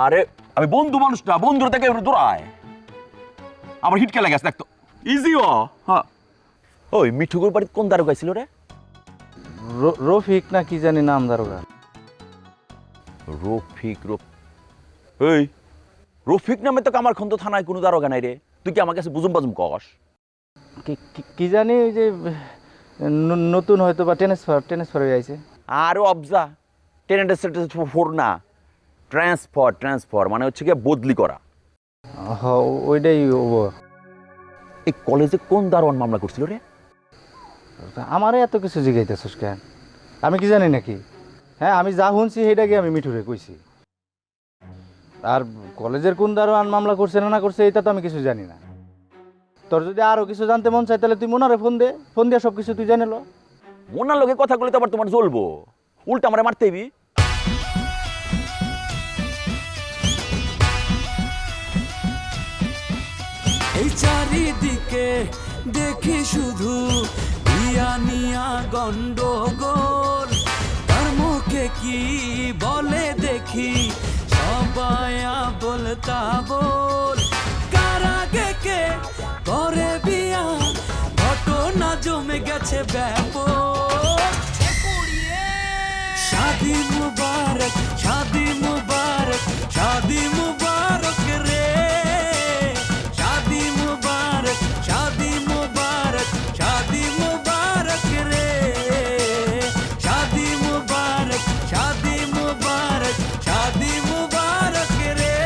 আরে আমি বন্ধু মানুষ না, বন্ধুর থেকে দৌড়ায় আমার হিট খেলা গেছে দেখতো ইজি ও। হ্যাঁ ওই মিঠুগুর বাড়িতে কোন দারোগা ছিল রে? রফিক না কি জানি নাম দারোগা। রফিক এই রফিক নামে তো আমার খন্দ থানায় কোনো দারোগা নাই রে। তুই কি আমার কাছে বুজুম বাজুম কস? কি জানি ওই যে নতুন হয়তো বা ট্রান্সফার হয়ে যাইছে। আর অবজা ট্রান্সফার না, ট্রান্সফার মানে হচ্ছে গিয়ে বদলি করা। ওইটাই এই কলেজে কোন দারোয়ান মামলা করছিল রে? আমারে এত কিছু জিগাইতেছিস কেন? আমি কি জানি নাকি? হ্যাঁ, আমি যা শুনছি সেইটাকে আমি মিঠুরে কইছি। আর কলেজের কোন দারোয়ান মামলা করছে না করছে এটা তো আমি কিছু জানি না। তোর যদি আরো কিছু জানতে মন চাই তাহলে তুই মোনারে ফোন দিয়ে সব কিছু তুই জানে লো। মোনার লোকে কথা বলে তো আবার তোমার জ্বলবো, উল্টা আমারে মারতে হইবি। এই চারিদিকে দেখি শুধু নিয়া গন্ডগোল, তার মুখে কি বলে দেখি সবাই বলতা বল, কারাগে কে করে বিয়া ঘটনা জমে গেছে ব্যাপক। শাদি মুবারক শাদি মুবারক শাদি মুবারক রে, শাদি মুবারক শাদি মুবারক শাদি মুবারক রে, শাদি মুবারক শাদি মুবারক শাদি মুবারক রে,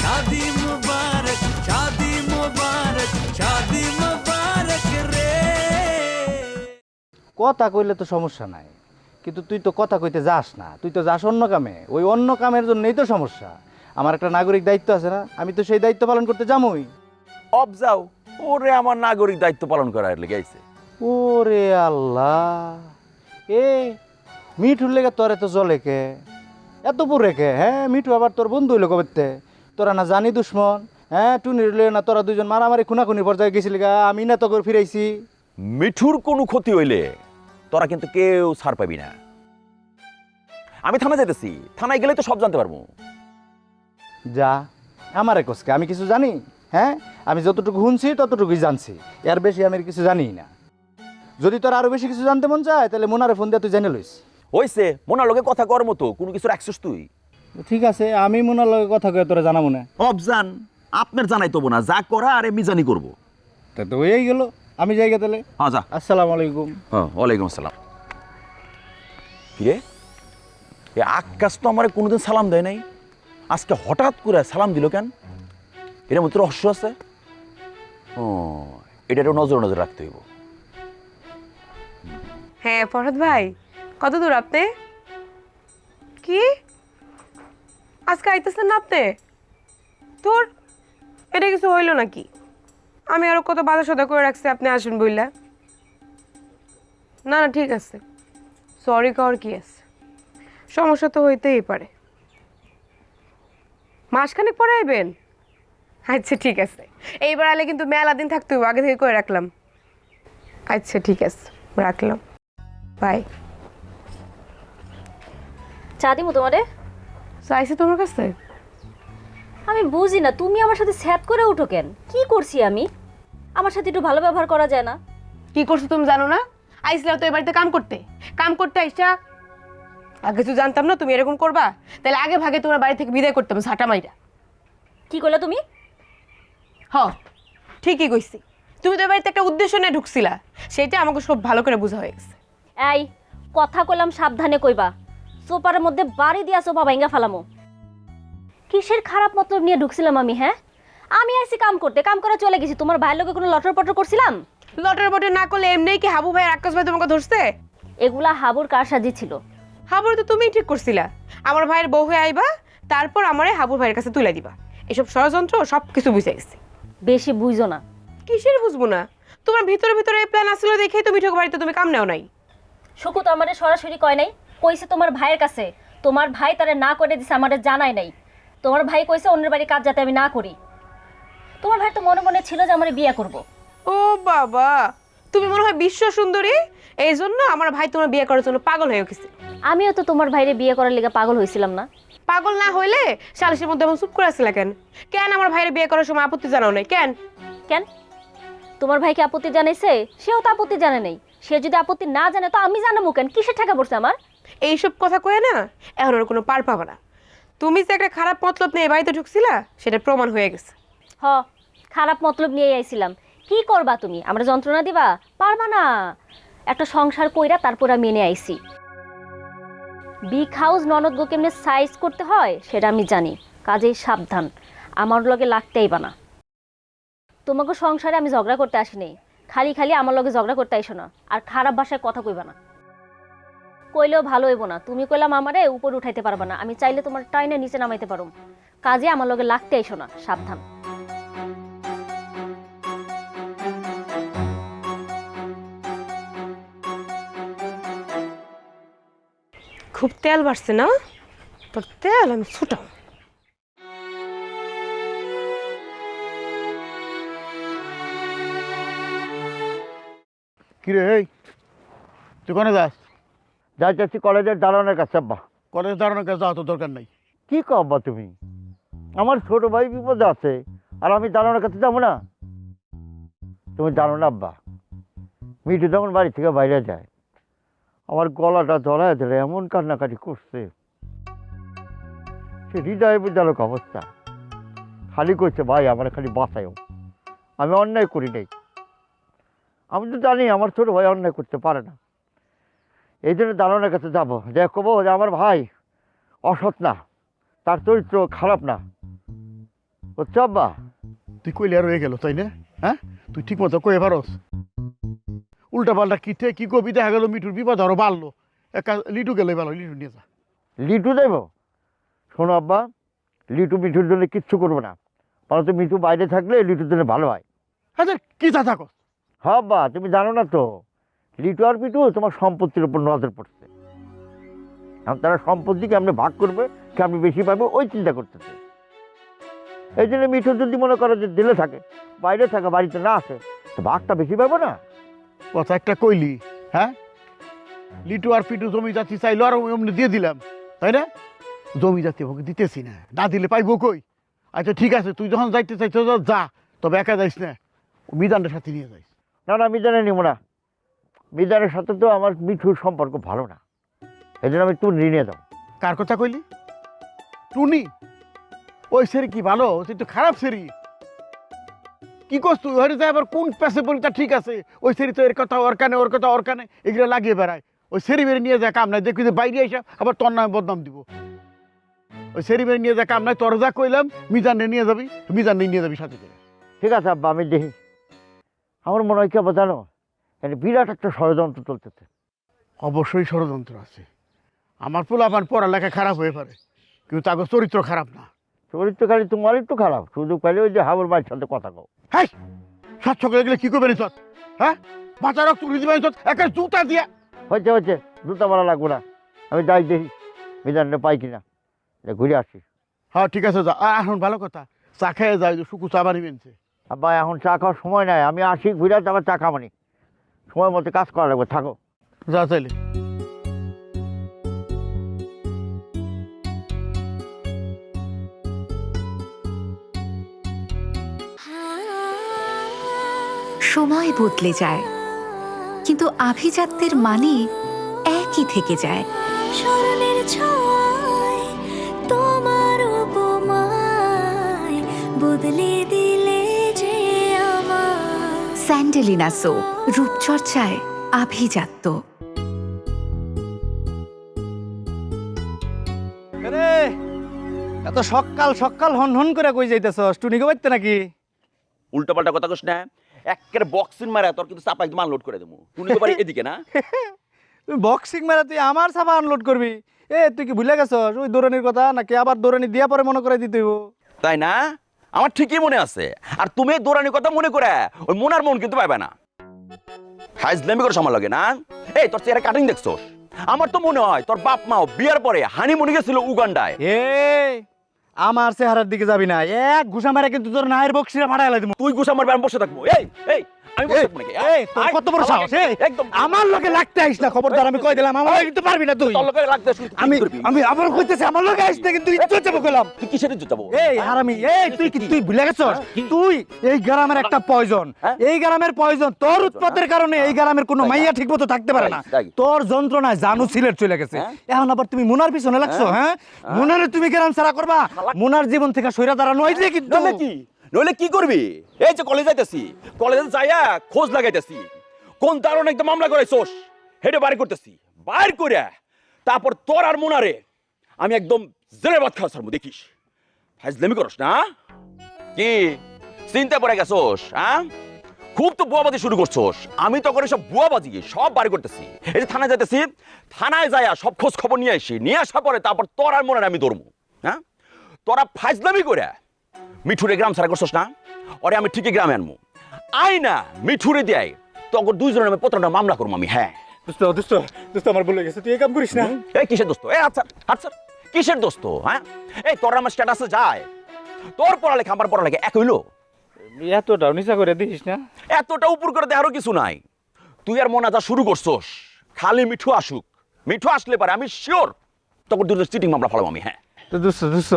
শাদি মুবারক শাদি মুবারক শাদি মুবারক রে। কথা কইলে তো সমস্যা নাই, কিন্তু তুই তো কথা কইতে যাস না, তুই তো যাস অন্য কামে। ওই অন্য কামের জন্যই তো সমস্যা। আমার একটা নাগরিক দায়িত্ব আছে না, আমি তো সেই দায়িত্ব পালন করতে যামই। অবজাও ওরে আমার নাগরিক দায়িত্ব পালন করার লেগে আইছে। ওরে আল্লাহ, এ মিঠুর লেগে তোর এত জলে কে, এত পুরে কে? হ্যাঁ, মিঠু আবার তোর বন্ধু হইলো কবে? তোরা না জানি দুশ্মন? হ্যাঁ, টুনির না তোরা দুজন মারামারি খুনাখুনি পর্যায়ে গেছিলি গা, আমি না তো করে ফিরাইছি। মিঠুর কোনো ক্ষতি হইলে তোরা কিন্তু কেউ ছাড় পাবি না। আমি থানা যেতেছি, থানায় গেলে তো সব জানতে পারবো। যা, আমার কোসকে আমি কিছু জানি? হ্যাঁ, আমি যতটুকু শুনছি ততটুকুই জানছি, এর বেশি আমি কিছু জানি না। যদি তোর আরো বেশি কিছু জানতে মন চায় তাহলে মোনারে ফোন দিয়ে তুই জেনে লইস। হইছে, মোনার লগে কথা কর মতো কোনো কিছু রাখছিস তুই? ঠিক আছে, আমি মোনার লগে কথা কয়ে তোরা জানাবো না। অবজান আপনার জানাই তবো না, যা করা আর এমনি জানি করবো। তা তো হয়েই গেল, আমি যাই গে তাহলে। হ্যাঁ যা। আসসালামু আলাইকুম। হ্যাঁ ওয়ালাইকুম আসসালাম। কিরে, এ আকাশ তো আমার কোনোদিন সালাম দেয় নাই, আজকে হঠাৎ করে সালাম দিল কেন? এর মধ্যে রহস্য আছে। ও, এটা একটু নজর রাখতে হইব। হ্যাঁ ফরহাদ ভাই, কত দূর আপনি? কি আজকে আইতেছেন না আপনি? তোর এটা কিছু হইল নাকি? আমি আরো কত বাধা সদা করে রাখছি আপনি আসবেন বইলা। না না ঠিক আছে, সরি কর কি আছে, সমস্যা তো হইতেই পারে। মাসখানেক পরে আইবেন? আচ্ছা ঠিক আছে, এইবার আলে কিন্তু মেলা দিন থাকতে হবে, আগে থেকে করে রাখলাম। আচ্ছা ঠিক আছে, রাখলাম, বাই। চা দিমু তোমারে? চাইছি তোমার কাছে? আমি বুঝি না তুমি আমার সাথে স্যাট করে উঠো কেন? কি করছি আমি? আমার সাথে একটু ভালো ব্যবহার করা যায় না? কি করছো তুমি জানো না? আইসলাম তো এই বাড়িতে কাম করতে আইসা আগে কিছু জানতাম না তুমি এরকম করবা, তাহলে আগে ভাগে তোমার বাড়ি থেকে বিদায় করতাম ঝাঁটা মাইরা। কি করলে তুমি? হ, ঠিকই কইছি, তুমি তো এই বাড়িতে একটা উদ্দেশ্য নিয়ে ঢুকছিলা, সেটা আমাকে সব ভালো করে বোঝা হয়ে গেছে। এই কথা কইলাম সাবধানে কইবা, সোপারের মধ্যে বাড়ি দিয়া সোপা ভাঙ্গা ফালামো। কিসের খারাপ মতলব নিয়ে ঢুকছিলাম আমি? হ্যাঁ, আমি আইছি কাম করতে, কাম করে চলে গেছি। তোমার ভাইয়ের লোকে কোনো লটর পটর করছিলাম? লটের বটে না করলে এমনি কি হাবু ভাই আর আকাশ ভাই তোমাকে ধরছে? এগুলা হাবুর কারসাজি ছিল। হাবুর তো তুমিই ঠিক করছিলা, আমার ভাইয়ের বউ হয়ে আইবা, তারপর আমারে হাবুর ভাইয়ের কাছে তুলে দিবা। এসব ষড়যন্ত্র সব কিছু বুঝে গেছি। বেশি বুঝো না। কিসের বুঝবো না? তোমার ভিতরে ভিতরে এই প্ল্যান আসলে দেখেই তো মিঠুক বাড়িতে তুমি কাম নেও নাই। শুকু তো আমারে সরাসরি কয় নাই, কইছে তোমার ভাইয়ের কাছে। তোমার ভাই তারে না করে দিছে, আমারে জানাই নাই। তোমার ভাই কইছে অন্যের বাড়ি কাজ যাতে আমি না করি। তোমার ভাই তো মনে মনে ছিল যে আমারে বিয়ে করব। ও বাবা, তুমি মনে হয় বিশ্ব সুন্দরী, এই জন্য আমার ভাই তোমার বিয়ে করার জন্য পাগল হয়ে গেছে। আমিও তো তোমার ভাইরে বিয়ে করার লেগে পাগল হয়েছিলাম না? পাগল না হইলে সালিশের মধ্যে এমন চুপ করে আসছিল কেন? কেন আমার ভাইয়ের বিয়ে করার সময় আপত্তি জানাও নাই কেন? কেন তোমার ভাইকে আপত্তি জানাইছে? সেও তো আপত্তি জানে নাই। সে যদি আপত্তি না জানে তো আমি জানাবো কেন? কিসের টাকা পড়ছে আমার? এইসব কথা কয়ে না এখন আর কোনো পার পাবা না। তুমি যে একটা খারাপ মতলব নিয়ে বাড়িতে ঢুকছিলা সেটা প্রমাণ হয়ে গেছে। হ, খারাপ মতলব নিয়ে আইছিলাম। কি করবা তুমি? আমরা যন্ত্রণা দিবা? পারবা না। একটা সংসার কইরা তারপর আমি এনে আইছি। বিগ হাউস ননদ গো কেমনে সাইজ করতে হয় সেটা আমি জানি। কাজেই সাবধান, আমার লগে লাগতে আইবা না। তোমাকে সংসারে আমি ঝগড়া করতে আসিনি। খালি খালি আমার লগে ঝগড়া করতে আইসো না। আর খারাপ ভাষায় কথা কইবা না। কইলেও ভালো হইব না। তুমি কইলাম আমারে উপর উঠাইতে পারবা না। আমি চাইলে তোমার টাইনে নিচে নামাইতে পারুম। কাজে আমার লগে লাগতে আইসো না, সাবধান। খুব তেল বাড়ছে না? তোর তেল আমি ছুটাম। কিরে এই তুই কোনে যাস? যাচ্ছি কলেজের দারোয়ানের কাছে আব্বা। কলেজ দাঁড়ানোর কাছে যাওয়া তো দরকার নাই। কি কো আব্বা তুমি? আমার ছোট ভাই বিপদে আছে আর আমি দারোয়ানের কাছে যাবো না? তুমি জানো না আব্বা, মিঠু যখন বাড়ি থেকে বাইরে যায় আমার গলাটা জড়ায় ধরে এমন কান্নাকাটি করছে, সে হৃদয় বিদ্যালক অবস্থা। খালি করছে ভাই আমার খালি বাঁচায়ও, আমি অন্যায় করি নাই। আমি তো জানি আমার ছোট ভাই অন্যায় করতে পারে না, এই জন্য দারোয়ানের কাছে যাবো, যে কবো যে আমার ভাই অসৎ না, তার চরিত্র খারাপ না, বুঝছো আব্বা? তুই কইলে আর হয়ে গেল তাই না? হ্যাঁ, তুই ঠিক মতো কয়ে পারস? উল্টা পাল্টা কিঠে কি কবি, দেখা গেল মিঠুর বিপদ আরো বাড়লো। একা লিটু গেলে ভালো, লিটু নিয়ে যা। লিটু দেব? শোনো আব্বা, লিটু মিঠুর জন্য কিচ্ছু করবো না, বরঞ্চ মিঠু বাইরে থাকলে লিটুর জন্য ভালো হয়। হ্যাঁ, কি তা থাকো? হ্যাঁ আব্বা, তুমি জানো না তো লিটু আর মিঠু তোমার সম্পত্তির উপর নজর পড়ছে। এখন তারা সম্পত্তি কেমনি ভাগ করবে, কেমনি বেশি পাবে ওই চিন্তা করতেছে। এই জন্য মিঠু যদি মনে করো যে দিলে থাকে, বাইরে থাকে, বাড়িতে না আসে, তো ভাগটা বেশি পাবো না? কথা একটা কইলি, হ্যাঁ? লিটু আর পিটু জমি যাচ্ছি চাইলো আর অমনি দিয়ে দিলাম, তাই না? জমি যাচ্ছি ওকে দিতেছি না, না দিলে পাইবো কই? আচ্ছা ঠিক আছে, তুই যখন যাইতে চাইছ যা, তবে একা যাইস না, মিজানের সাথে নিয়ে যাইস। না না, মিজানে নিব না। মিজানের সাথে তো আমার মিঠুর সম্পর্ক ভালো না, এই জন্য আমি টুনি নিয়ে যাবো। কার কথা কইলি? টুনি? ওই সেরি কি ভালো? সে তো খারাপ সেরি। কি করছ তুই? হয়ে যায় আবার কোন পেশে পরিতা ঠিক আছে, ওই সেরি তো এর কথা ওর কানে, ওর কথা ওর কানে, এগুলো লাগিয়ে বেড়ায়। ওই সেরি বেড়ে নিয়ে যায় কাম নাই, দেখবি যে বাইরে এসে আবার তোর নামে বদনাম দিব। ওই সেরি বেড়ে নিয়ে যায় কাম নাই, তোর যা কইলাম মিজানে নিয়ে যাবি, মিজানে নিয়ে যাবি সাথে করে। ঠিক আছে আব্বা, আমি দেখি। আমার মনে হয় কি আবার জানো, মানে বিরাট একটা ষড়যন্ত্র চলতেছে। অবশ্যই ষড়যন্ত্র আছে। আমার পোলাপান পড়ালেখা খারাপ হয়ে পারে, কিন্তু তাকে চরিত্র খারাপ না। চরিত্র খালি তোমার একটু খারাপ, সুযোগ পাইলে ওই যে হাবুর ভাইয়ের সাথে কথা কও। হ্যাঁ, সাত সকালে গেলে কি করবে নি তোর? হ্যাঁ, বাচ্চা রক্ত উঠে দিবে তোর, একটা জুতা দিয়া। হয়েছে হয়েছে, জুতা মারা লাগবো না, আমি যাই দেখি মিজানটা পাই কিনা, ঘুরে আসি। হ্যাঁ ঠিক আছে, যা। এখন ভালো কথা, চা খেয়ে যায়, শুকু চা বানি বেনছে। আব্বা এখন চা খাওয়ার সময় নাই, আমি আসি ঘুরে আবার চা খাবানি, সময় মতো কাজ করা লাগবে, থাকো। যা চাইলে। সময় বদলে যায়, কিন্তু আভিজাত্যের মানে একই থেকে যায়। স্মরণের ছোঁয়ায় তোমার উপমায় বদলে দিলে যে আমার। স্যান্ডেলিনা সো, রূপচর্চায় আভিজাত্য। এত সকাল সকাল হন হন করে কই যাইতেছস? টুনিকে বাইতে নাকি? উল্টো পাল্টা কথা কস না, একের বক্সিং মারা তোর কিন্তু চাপা একদম আনলোড করে দেবো। তুমি তো বাড়ি এদিকে না? তুই বক্সিং মেরা তুই আমার সাবা আনলোড করবি? তুই কি ভুলে গেছস ওই দৌড়ানির কথা? নাকি আবার দৌড়ানি দিয়া পরে মনে করে দিতে হইব? তাই না? আমার ঠিকই মনে আছে। আর তুমি দৌড়ানির কথা মনে করে ওই মনার মন কিন্তু পাইবে না। হাইজলামি করে সময় লাগে না? এই তোর চেহারা কাটিং দেখছস? আমার তো মনে হয় তোর বাপ মাও বিয়ার পরে হানিমুনে গেছিল উগান্ডায়। আমার চেহারার দিকে যাবি না, এক ঘুষা মারা কিন্তু তোর নায়ের বক্সিরা ফাটাইলা দিমু। তুই গুছা মারবে, আমি বসে থাকবো। এই এই আমি বসে থাকবো নাকি, হ্যাঁ? এই তোর আয়, কত বড় আমাকে- সাহস এই একদম আমার লগে লাগতে আইস না, খবরদার আমি কই দিলাম, আমার লগে কিন্তু পারবি না তুই। তোর লগে লাগতে শুরু তুই আমি করবি। আমি আবার কইতেছি আমার লগে আইস না, কিন্তু ইজ্জত যাবো কইলাম। তুই কিসের ইজ্জত যাবো? এই হারামি, এই তুই ভুলে গেছস, তুই এই গ্রামের একটা পয়জন, হ্যাঁ? এই গ্রামের পয়জন। তোর উৎপাতের কারণে এই গ্রামের কোনো মাইয়া ঠিকমতো থাকতে পারে না। তাই। তোর যন্ত্রণায় জানু সিলেট চলে গেছে, হ্যাঁ? এখন আবার তুমি মুনার পিছনে লাগছো। হ্যাঁ, মুনারে তুমি গ্রাম ছাড়া করবা, মুনার জীবন থেকে সইরা দাঁড়ানো হইলে কিন্তু নইলে কি নইলে কি করবি? এই যে কলেজ যাইতেছি, কলেজে যাইয়া খোঁজ লাগাইতেছি কোন কারণে একটা মামলা করাইছোস, হেডে বাইর করতেছি। বাইর করে তারপর তোর আর মোনারে আমি একদম জেলে ভাত খাওয়া ছাড়বো, দেখিস। ফাইজলামি করস না? কি চিন্তা পড়ে গেছোস? হ্যাঁ, খুব তো বুয়াবাজি শুরু করছোস। আমি তো করে সব বুয়াবাজি সব বাড়ি করতেছি। এই যে থানায় যাইতেছি, থানায় যাইয়া সব খোঁজ খবর নিয়ে আসি, নিয়ে আসার পরে তারপর তোর আর মোনারে আমি ধরবো। হ্যাঁ, তোরা ফাইজলামি করে মিঠুরে গ্রাম ছাড়া করছস না, ওরে আমি ঠিকই গ্রামে আনবো। আই না মিঠুরে দেয় তখন দুইজনের নামে 15টা মামলা করবো আমি। হ্যাঁ, দোস্ত আমার ভুলে গেছে, তুই এই কাম করিস না। এই কিসের দোস্ত? এই আচ্ছা আচ্ছা, কিসের দোস্ত? হ্যাঁ, এই তোর আমার স্ট্যাটাসে যায়, তোর পড়ালেখা আমার পড়ালেখা এক হইলো? এতটাও নিচা করে দিস না। এতটা উপর করে দেখারও কিছু নাই। তুই আর মনে যা শুরু করছস, খালি মিঠু আসুক, মিঠু আসলে পারে আমি শিওর তখন দুটো চিটিং মামলা ফেলাম আমি। হ্যাঁ, তো দোস্ত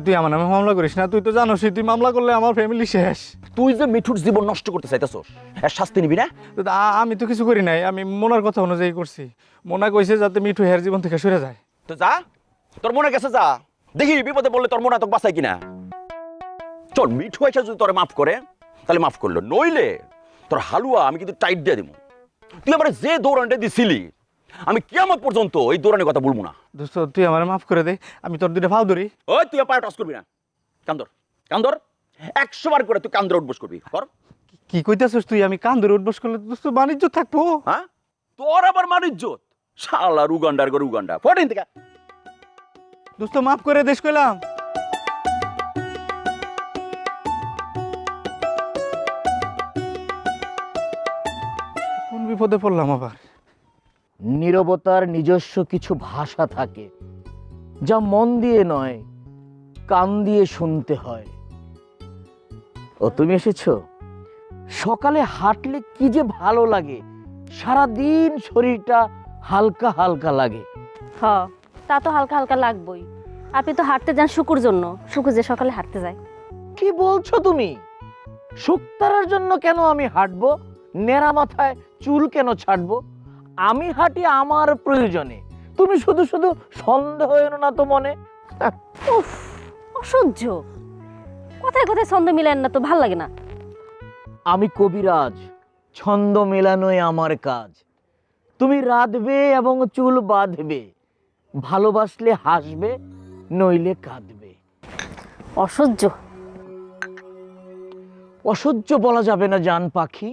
তুই আমার নামে মামলা করিস না, তুই তো জানোস তুই মামলা করলে আমার ফ্যামিলি শেষ। তুই যে মিঠুর জীবন নষ্ট করতে চাইতেছস, এর শাস্তি নিবি না? তো আমি তো কিছু করি নাই, আমি মোনার কথা অনুযায়ী করছি। মোনা কইছে যাতে মিঠু হের জীবন থেকে সরে যায়। তো যা, তোর মনে গেছে যা, দেখি বিপদে বললে তোর মনে তোকে বাঁচাই কিনা। চল, মিঠু এসে যদি তোরে মাফ করে তাহলে মাফ করলো, নইলে তোর হালুয়া আমি কিন্তু টাইট দিয়ে দিব। তুই আমার যে দৌড়ানটা দিছিলি, আমি কিয়ামত পর্যন্ত এই দৌড়ানের কথা বলবো না। দোস্ত তুই আমার মাফ করে দে, আমি তোর দুটো ফাও ধরি। ওই তুই পায়ে টস করবি না, কান্দর কান্দর 100 বার করে তুই কান্দর উঠবস করবি। কর। কি কইতাছিস তুই? আমি কান ধরে উঠবস করলে দোস্ত বাণিজ্য থাকবো। হ্যাঁ, তোর আবার মানিজ্জত শালা উগান্ডার করে উগান্ডা 14 থেকে। দোস্ত মাফ করে দেশ কইলাম। কোন বিপদে পড়লাম আবার? নীরবতার নিজস্ব কিছু ভাষা থাকে, যা মন দিয়ে নয় কান দিয়ে শুনতে হয়। ও তুমি এসেছো? সকালে হাঁটলে কি যে ভালো লাগে, সারা দিন শরীরটা হালকা হালকা লাগে। হ, তা তো হালকা হালকা লাগবই। আপনি তো হাঁটতে যান শুকুর জন্য, শুকুর যে সকালে হাঁটতে যায়। কি বলছো তুমি? শুকতারার জন্য কেন আমি হাঁটবো? নেড়া মাথায় চুল কেন ছাড়বো? আমি হাঁটি আমার প্রয়োজনে। তুমি শুধু শুধু সন্দেহ এনো না তো মনে। উফ, অসহ্য। কথায় কথায় ছন্দ মিলেন না তো, ভাল লাগে না। আমি কবিরাজ, ছন্দ মেলানোই আমার কাজ। তুমি রাঁধবে এবং চুল বাঁধবে, ভালোবাসলে হাসবে, নইলে কাঁদবে। অসহ্য। অসহ্য বলা যাবে না জান পাখি,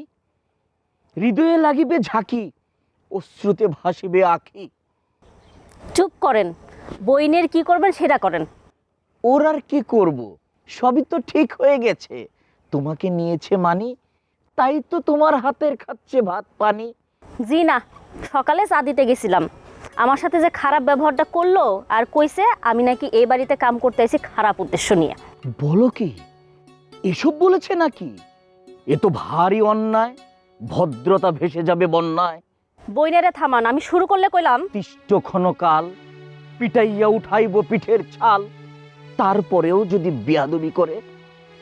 হৃদয়ে লাগিবে ঝাঁকি, অশ্রুতে ভাসিবে আখি। চুপ করেন, বইনের কি করবেন সেটা করেন। ওর আর কি করব, সবই তো ঠিক হয়ে গেছে। তোমাকে নিয়েছে মানি, তাই তো তোমার হাতের খাচ্ছে ভাত পানি। জি না, সকালে চা দিতে গেছিলাম, আমার সাথে যে খারাপ ব্যবহারটা করলো আর কইছে আমি নাকি এই বাড়িতে কাম করতে এসে খারাপ উদ্দেশ্য নিয়ে। বলো কি, এসব বলেছে নাকি? এ তো ভারী অন্যায়, ভদ্রতা ভেসে যাবে বন্যায়। বইনেরে থামান, আমি শুরু করলে কইলাম। তিষ্ট ক্ষণকাল পিটাইয়া উঠাইব পিঠের ছাল, তারপরেও যদি বেয়াদবি করে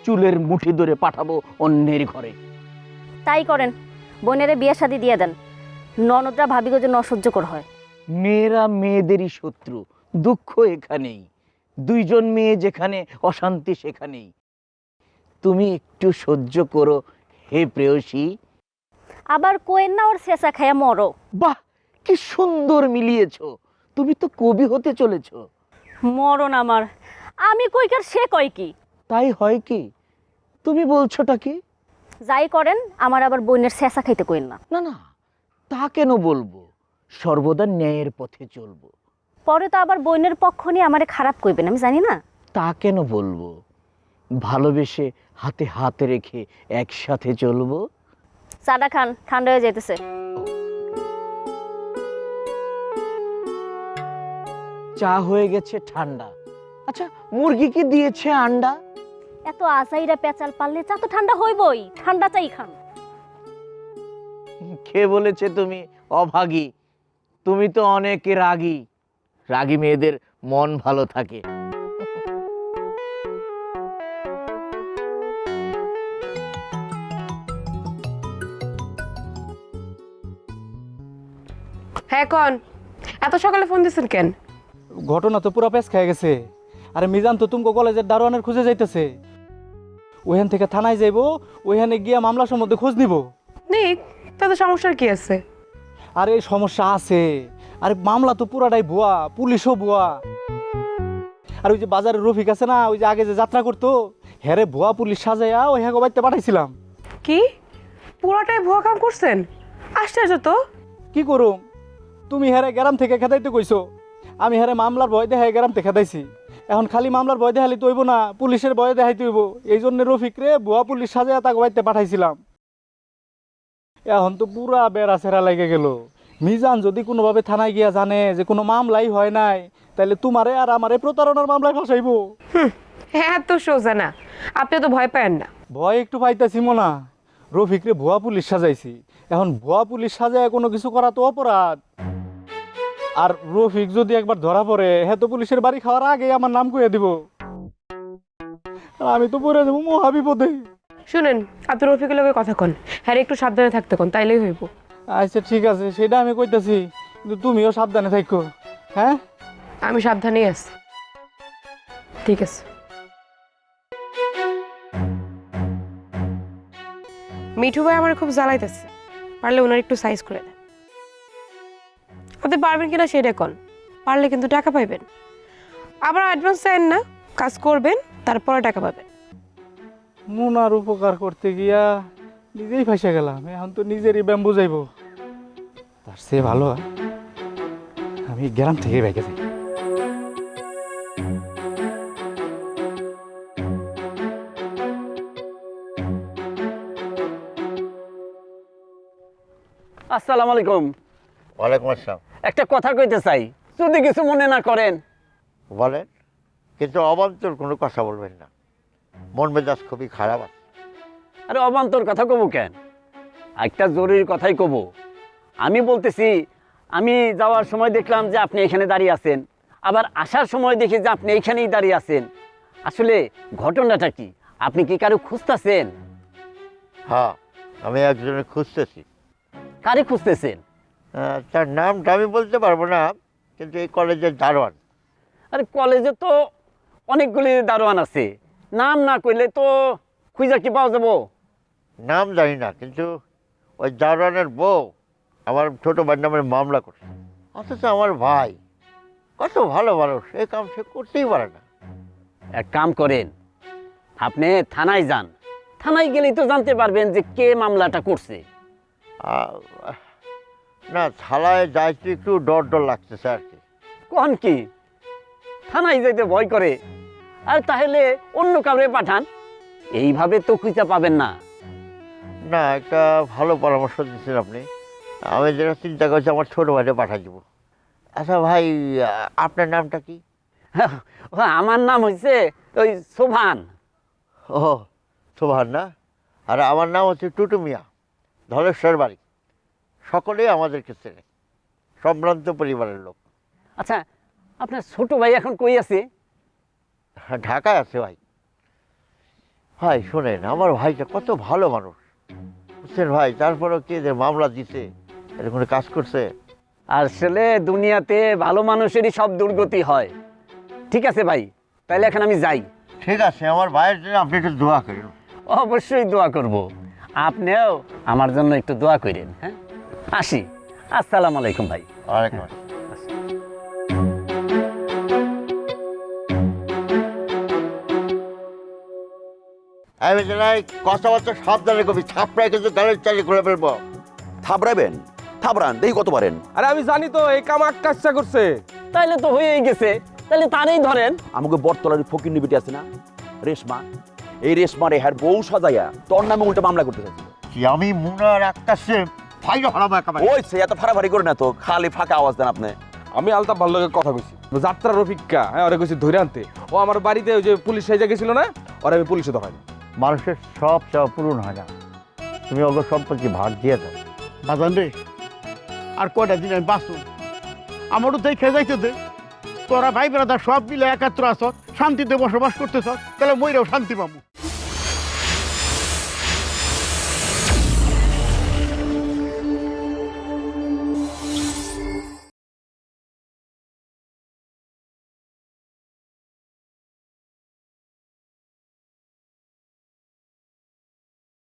চুলের মুঠি ধরে পাঠাবো অন্যের ঘরে। তাই করেন, বইনেরে বিয়ে শাদী দিয়ে দেন। ননদরা ভাবিগো যে অসহ্যকর হয়। মেয়েরা মেয়েদেরই শত্রু, দুঃখ এখানেই। দুইজন মেয়ে যেখানে, অশান্তি সেখানেই। তুমি একটু সহ্য করো হে প্রেয়সী। আবার কোয়েন না ওর শেষা খায়া মরো। বাহ, কি সুন্দর মিলিয়েছ, তুমি তো কবি হতে চলেছ। মরণ আমার, আমি কইকার সে কয় কি? তাই হয় কি? তুমি বলছোটা কি? যাই করেন, আমার আবার বইনের শেষা খাইতে কইন না। না না, তা কেন বলবো, সর্বদা ন্যায়ের পথে চলবো। পরে তো আবার বইনের পক্ষ নিয়ে আমারে খারাপ কইবেন, আমি জানি না। তা কেন বলবো, ভালোবেসে হাতে হাত রেখে একসাথে চলবো। চাটা খান, ঠান্ডা হয়ে যেতেছে। চা হয়ে গেছে ঠান্ডা। আচ্ছা, মুরগি কি দিয়েছে আন্ডা? এত আসাইরা পেঁচাল পারলে চা তো ঠান্ডা হইবই, ঠান্ডা চাই খান। কে বলেছে তুমি অভাগী? তুমি তো অনেক রাগী। রাগী মেয়েদের মন ভালো থাকে। হ্যাঁ কন, এত সকালে ফোন দিছেন কেন? ঘটনা তো পুরো পেছ খেয়ে গেছে। আরে মিজান তো তুমকো কলেজের দারোয়ানের খুঁজে যাইতেছে। ওইখান থেকে থানায় যাইবো, ওইখানে গিয়া মামলা সম্বন্ধে খোঁজ নিব। নিক, তাতে সমস্যার কি আছে? আরে সমস্যা আছে। আরে মামলা তো পুরাটাই ভুয়া, পুলিশও ভুয়া। আর ওই যে বাজারে রফিক আছে না, ওই যে আগে যে যাত্রা করতো, হ্যারে ভুয়া পুলিশ সাজাইয়া ওই হ্যাঁ বাড়িতে পাঠাইছিলাম। কি পুরাটাই ভুয়া কাম করছেন? আশ্চর্য তো। কি করুম, তুমি হ্যারে গ্রাম থেকে খেদাইতে কইছো, আমি হ্যারে মামলার ভয় দেখাই গ্রাম থেকে খেদাইছি। এখন খালি মামলার ভয় দেখালি তৈব না, পুলিশের ভয় দেখাইতে হইব। এই জন্য রফিক রে ভুয়া পুলিশ সাজাইয়া তাকে বাড়িতে পাঠাইছিলাম। এখন তো পুরা বেড়া সেরা লেগে গেল। মিজান যদি কোনোভাবে থানায় গিয়া জানে যে কোনো মামলাই হয় নাই, তাহলে তোমারে আর আমারে প্রতারণার মামলায় ফাঁসাইব। এত সোজা না, আপনি তো ভয় পায়েন না। ভয় একটু পাইতাছি মোনা, রফিক রে ভুয়া পুলিশ সাজাইছি। এখন ভুয়া পুলিশ সাজায় কোনো কিছু করা তো অপরাধ। আর রফিক যদি একবার ধরা পড়ে, হ্যাঁ তো পুলিশের বাড়ি খাওয়ার আগে আমার নাম কইয়া দিব। আর আমি তো পড়ে যাবো মহা বিপদে। শুনেন, আপনি রফিকের লগে কথা কন, হ্যাঁ একটু সাবধানে থাকতে কোন, তাইলেই হইব। আচ্ছা ঠিক আছে, সেটা আমি কইতাছি, কিন্তু তুমিও সাবধানে থাকো। হ্যাঁ, আমি সাবধানেই আছি। ঠিক আছে। মিঠু ভাই আমার খুব জ্বালাইতেছে, পারলে ওনার একটু সাইজ করে দেন। আপনি পারবেন কিনা সেটা কন, পারলে কিন্তু টাকা পাইবেন। আবার অ্যাডভান্স চাইন না, কাজ করবেন তারপরে টাকা পাবেন। মোনার উপকার করতে গিয়া নিজেই ফাঁসে গেলাম। এখন তো নিজেরই ব্যায়াম বুঝাইব। তার সে ভালো আমি গ্রাম থেকে বেঁকে যাই। আসসালামু আলাইকুম। ওয়ালাইকুম আসসালাম। একটা কথা কইতে চাই, যদি কিছু মনে না করেন। বলেন, কিন্তু অবান্তর কোনো কথা বলবেন না। মন মেজাজ খুবই খারাপ আছে। আরে অবান্তর কথা কব কেন? একটা জরুরি কথাই কব। আমি বলতেছি, আমি যাওয়ার সময় দেখলাম যে আপনি এখানে দাঁড়িয়ে আছেন, আবার আসার সময় দেখি যে আপনি এইখানেই দাঁড়িয়ে আছেন। আসলে ঘটনাটা কি? আপনি কি কারো খুঁজতেছেন? হ্যাঁ, আমি একজনের খুঁজতেছি। কারে খুঁজতেছেন? তার নামটা আমি বলতে পারবো না, কিন্তু এই কলেজের দারোয়ান। আরে কলেজে তো অনেকগুলি দারোয়ান আছে, নাম না কইলে তো খুঁজা কি পাওয়া যাবো? নাম জানি না, কিন্তু ওই দারোয়ানের বউ আমার ছোটো ভাইয়ের নামে মামলা করছে। অথচ আমার ভাই কত ভালো মানুষ, এই কাম সে করতেই পারে না। এক কাম করেন, আপনি থানায় যান। থানায় গেলেই তো জানতে পারবেন যে কে মামলাটা করছে। না, থানায় যাইতে একটু ডর ডর লাগতেছে আর কি। কোন কি থানায় যাইতে ভয় করে? আর তাহলে অন্য কাউরে পাঠান, এইভাবে তো খুঁজে পাবেন না। না, একটা ভালো পরামর্শ দিচ্ছেন আপনি। আমি যেটা চিন্তা করছি, আমার ছোটো ভাইটা পাঠাই দেবো। আচ্ছা ভাই, আপনার নামটা কি? আমার নাম হচ্ছে ওই সোভান। ও, সোভান না? আর আমার নাম হচ্ছে টুটু মিয়া, ধলেশ্বর বাড়ি। সকলেই আমাদেরকে চেনে, সম্ভ্রান্ত পরিবারের লোক। আচ্ছা, আপনার ছোট ভাই এখন কই আছে? ঢাকায় আছে ভাই। ভাই শোনেন, আমার ভাইটা কত ভালো মানুষ, বুঝছেন ভাই? তারপরেও কে যে মামলা দিছে, এটা কোনো কাজ করছে? আসলে দুনিয়াতে ভালো মানুষেরই সব দুর্গতি হয়। ঠিক আছে ভাই, তাহলে এখন আমি যাই। ঠিক আছে, আমার ভাইয়ের জন্য আপনি একটু দোয়া করেন। অবশ্যই দোয়া করব, আপনিও আমার জন্য একটু দোয়া করেন। হ্যাঁ, আসি। আসসালামু আলাইকুম ভাই। ওয়ালাইকুম আসসালাম। আমি জানাই, কথাবার্তা সাবধানে কবি, ছাপড়ায় কিন্তু গালের চালি করে ফেলবো। থাবড়াবেন, থাবড়ান, দেখি কত পারেন। আরে আমি জানি তো এই কাম আক্কাশা করছে। তাইলে তো হয়েই গেছে, তাহলে তারই ধরেন। আমাকে বটতলার ফকির নিবিটি আছে না, রেশমা, এই রেশমারে হ্যার বউ সাজাইয়া তোর নামে উল্টা মামলা করতে চাইছিল। কি আমি মুনার আকাশে ফাইল হারাবো একেবারে? ওই সে এত ফাড়াফাড়ি করে না তো, খালি ফাঁকা আওয়াজ দেন আপনি। আমি আলতাফ ভালো লোকের কথা কইছি, যাত্রা রফিকা, হ্যাঁ ওরে কইছি ধরে আনতে। ও আমার বাড়িতে ওই যে পুলিশ সাইজা গেছিল না, ওরে আমি পুলিশে ধরাই। মানুষের সব চাওয়া পূরণ হয় না, তুমি ওগুলো সম্পত্তি ভাগ দিয়ে দাও। বাজান রে, আর কয়টা দিন আমি বাঁচব, আমারও তাই খেয়ে যাইতে দে। তোরা ভাই ব্রাদার সব মিলে একাত্র আস, শান্তিতে বসবাস করতেছ, তাহলে মইরাও শান্তি পাবো।